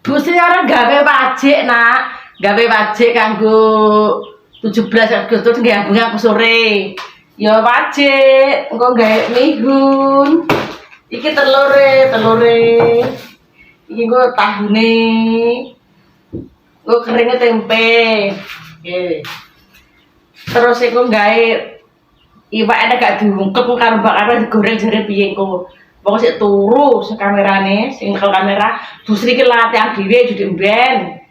Gusti orang gawe wajik nak, gawe wajik kanggo 17 Agustus nggih bunga aku sore. Ya wajik, engko gawe mihun. Iki telure. Iki engko tahune. Engko keringnya tempe. Nggih. Terus engko gawe iwak ada gak diungkep karo bakar digoreng jare piye engko. Pokok sik turu sing kamerane, sing kamera, Busri ki latihan dhewe judi mben.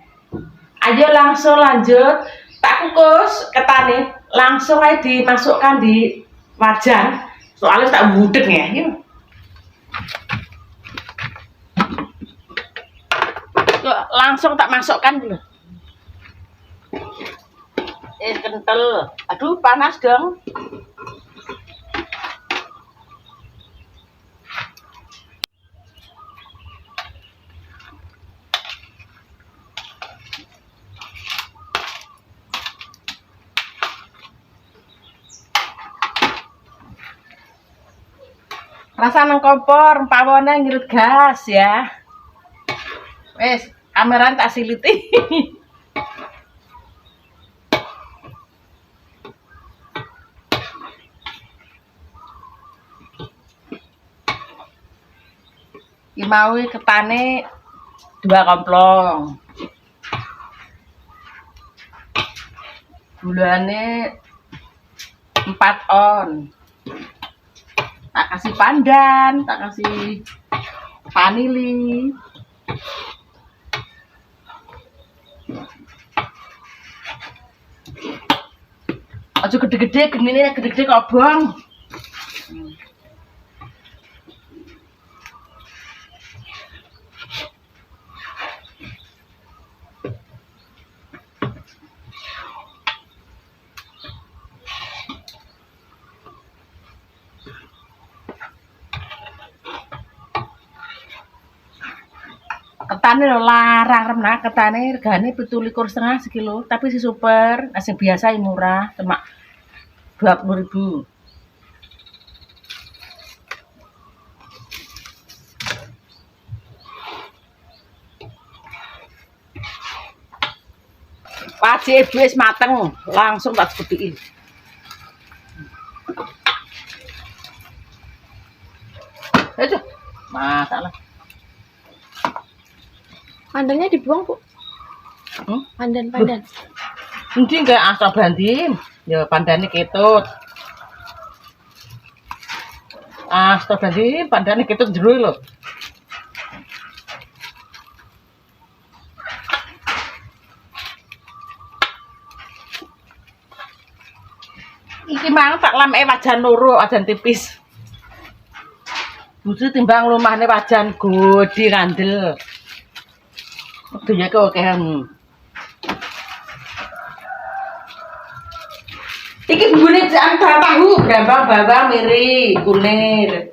Ayo langsung lanjut. Tak kukus ketane, langsung aja dimasukkan di wajan. Soalnya tak budek ya. Yuk. Langsung tak masukkan dulu. Kental. Aduh, panas dong. Rasa nang kompor, pawone ngirit gas ya. Wes, kameran tak siliti. Iki mau ketane 2 komplong. Gulane 4 on. Tak kasih pandan, tak kasih vanili. Aja gede-gede, genine gede-gede kobong. Ketane lho larang remna, ketane regane 17,5 sekilo, tapi si super, sing biasa murah, cuma 20.000. Wajib wis mateng, langsung tak sepiin. Aduh, masalah. Pandannya dibuang, Bu. Pandan. Endi enggak asal banding. Ya pandane ketut. Asal banding, pandane ketut jero lho. Iki mang tak lameke wajan loro, wajan tipis. Butuh timbang lumahne wajan gede kandel. Dunya keokehan. Iki bumbune antara tahu, brambang, bawang, miri, kunir.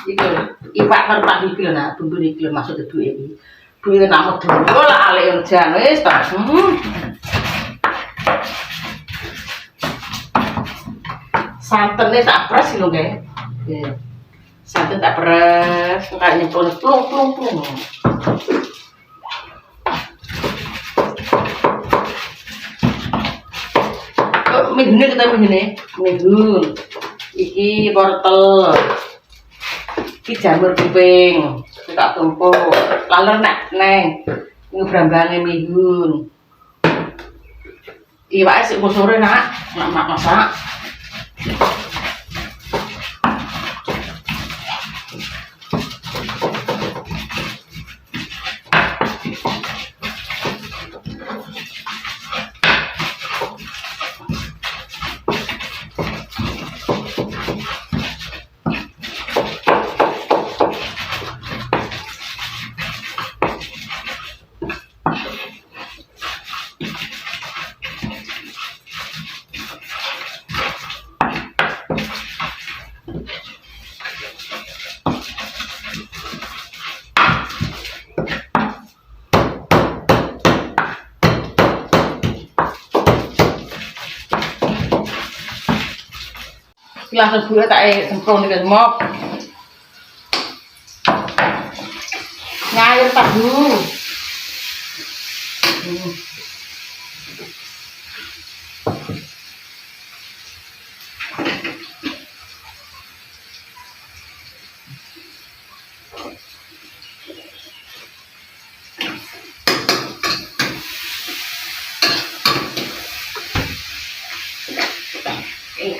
Iki iwak karo tahu iki lho nak, bumbu iki lho maksud ibu iki. Buye nak medhun lah alek jan wis ta. Santene tak pres lho nggih. Santan tak peres, enggak nyemplung plung. Mihune kita mihun. Iki wortel. Iki jamur kuping. Tak tumpuk. Laler nek neng. Ini brambange mihun. Iwake sik sore nak, masak. langsung gue tak semprong nih mop. Ngalir tahu.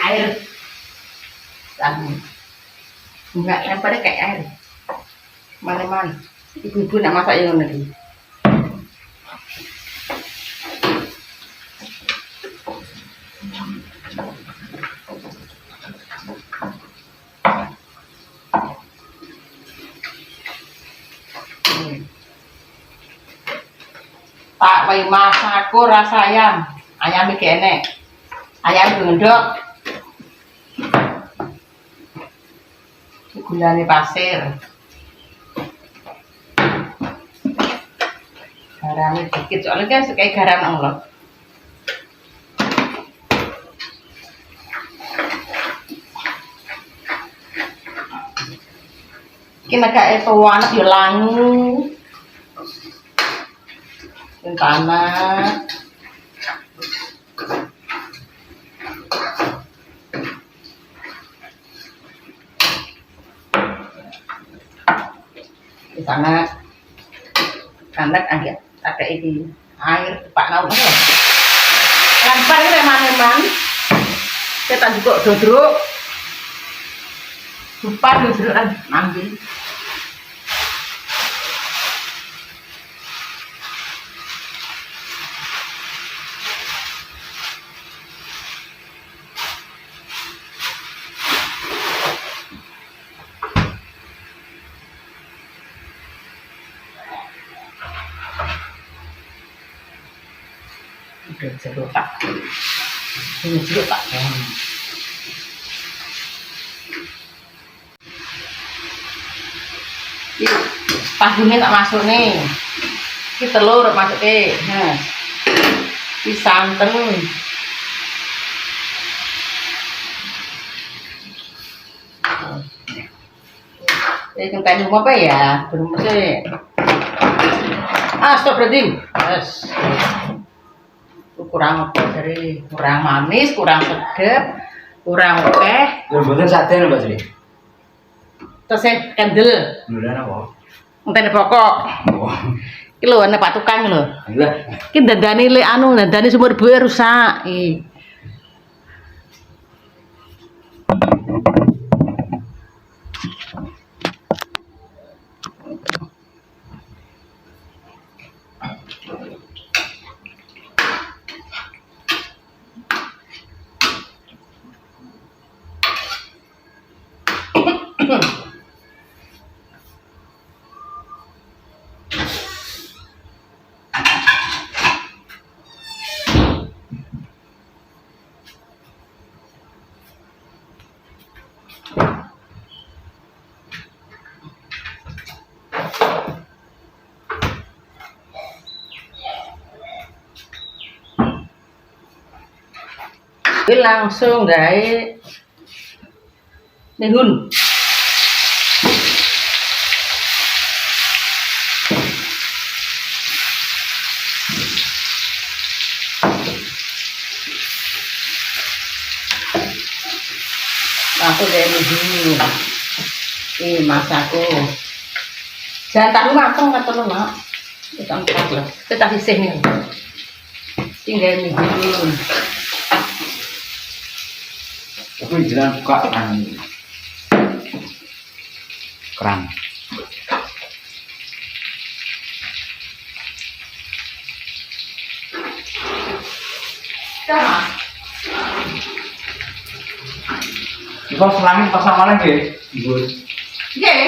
Air. Enggak, lemparnya kayak air. Mana-mana. Ibu-ibu nak masak yang lagi. Tak wai masakku rasa ayam. Ayam iki enek. Ayam gendok. Gulane pasir. Garamnya dikit soalnya kan suka garam Allah. Kena kayak pewarna ya langu. Dan tanah. Di sana kandak ada ini air pak naung loh. Lempar ini reman-reman. Kita juga dodruk. Lupa dodrukan ambil. Jeruk tak, ini jeruk tak. Tahunya tak masuk nih. Ini telur masuk ke. Nah, ini santan. Ini kentang rumah apa ya? Belum sih. Stop berarti. Yes. Kurang apa dari kurang manis, kurang sedap, kurang oke. Bener sate nih Mbak Sri. Terus kendel. Beneran apa? Entene pokok. Oh. Iki lho ana Pak Tukang lho. Lah. Iki dandani le anu, dandani sumur buwe rusak. Ini langsung gawe mihun. Langsung gawe mihun. Ini masakku. Jangan tahu matang kata nak. Kita angkat lah. Kita sisihnya. Tinggal mihun. Tapi jangan buka keran. Sama. Kita selangin pasang mana nggih? Nggih.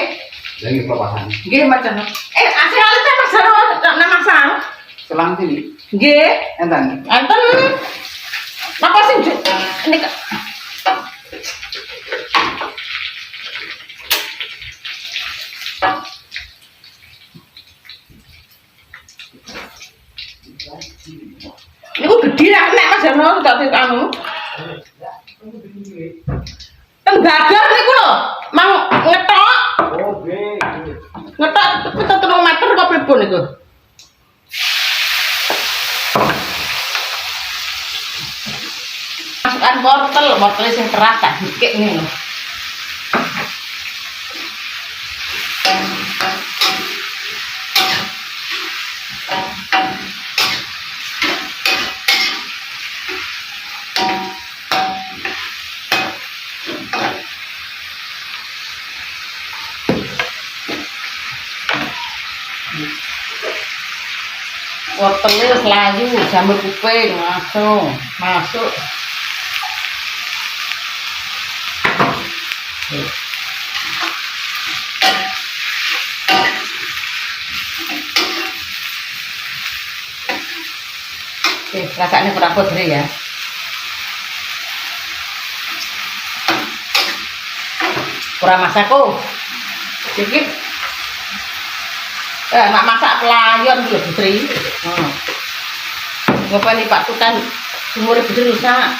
Lagi papasan. Nggih macam. Asih alite pasar nang masang. Selang sini. Nggih. Enten. Enten. Napa sing ini Niku gede ra nek Mas Jarno tak anu. Tembaga niku lho, mang ngetok. Oh, nggih. Ngetok tapi 3 meter kok pripun niku? Masukkan wortel sing keras tak dikik ngene lho. Wortelnya wis layu, jamur kuping langsung masuk. Oke, rasanya kurang pedri ya. Kurang masak kok. Sedikit. Mak masak pelayon lho Putri. Ngopeni Pak Tukang umure Putri rusak.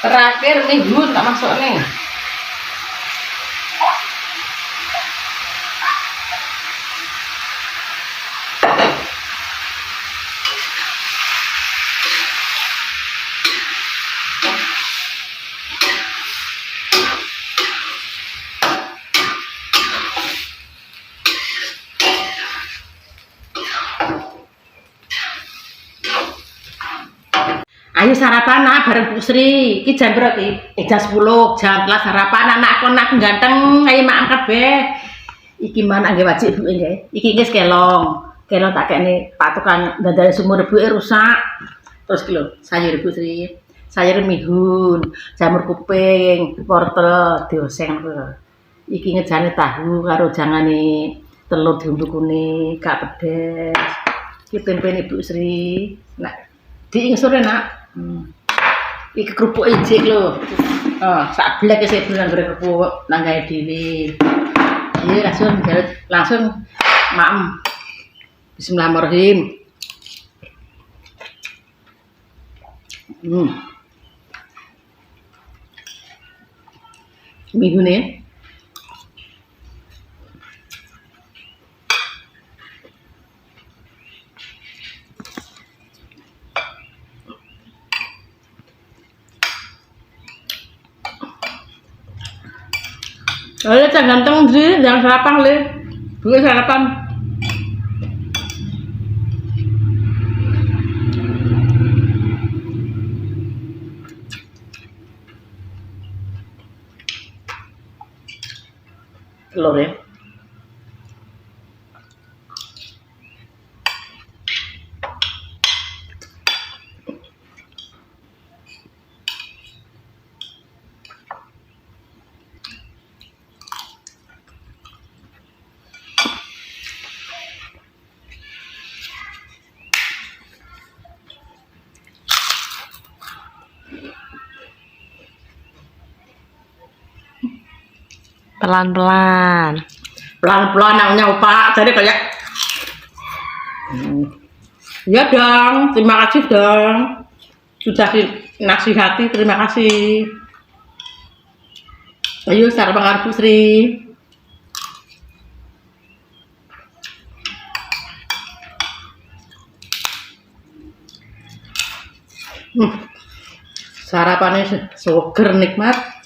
Terakhir mihun tak masuk nih. Ayo sarapan bareng Bu Sri. Iki jam berapa iki? Jam 10, jam 11 sarapan anak ganteng ayo mak angkat be. Iki mana nggih wajib Bu nggih. Iki wis kelong. Kelong tak kene Pak Tukang dandane sumur ibuke rusak. Terus ki lho, sayur Bu Sri. Sayur mihun, jamur kuping, wortel dioseng lho. Iki ngejane tahu karo jangane telur diumbu kuning, gak pedes. Iki tempene Bu Sri. Nak diingsure nak. Iki kerupuk ijik lho. Sak blek wis bulan kerupuk nang gawe dhewe. Iya langsung maem. Bismillahirrahmanirrahim. Mihune. Ayo cak ganteng sih, jangan sarapan le. Gue sarapan. Telur ya. Pelan-pelan. Pelan-pelan namanya Pak, jadi kayak ya dong, terima kasih dong sudah nasihati, terima kasih. Ayo sarapan Bu Sri. Sarapannya seger nikmat.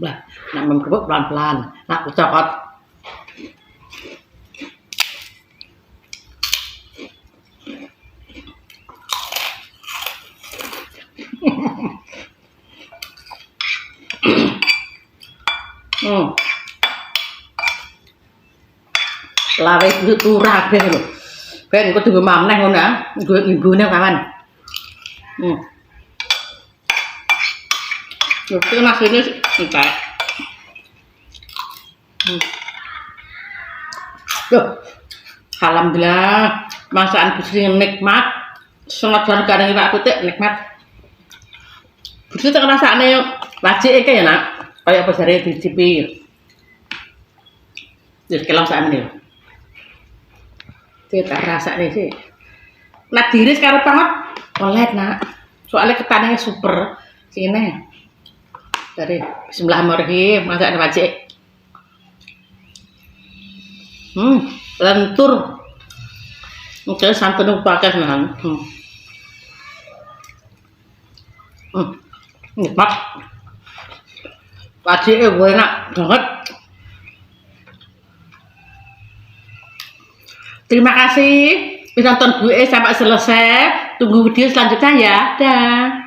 Lah, nak memperbuat pelan-pelan. Nak cokot. Lawe itu turah ben lho. Ben engko tunggu maneh ngono ya. Nggo ibune kawan. Oke, nasinya entek. Loh, alhamdulillah masakan busri nikmat. Senajan kadang Pak Putik nikmat. Busri tak rasane wajik iki ya, Nak. Kayak apa jare dicipi. Wis kelong sakmene lho. Kita rasane sih. Nak diris karo banget oleh, Nak. Soalnya ketannya super. Sini. Dari bismillahirrahmanirrahim, masakan wajik. Lentur. Oke, santan pakai nang. Nikmat. Wajiknya enak banget. Terima kasih. Nonton gue sampai selesai. Tunggu video selanjutnya ya. Dah.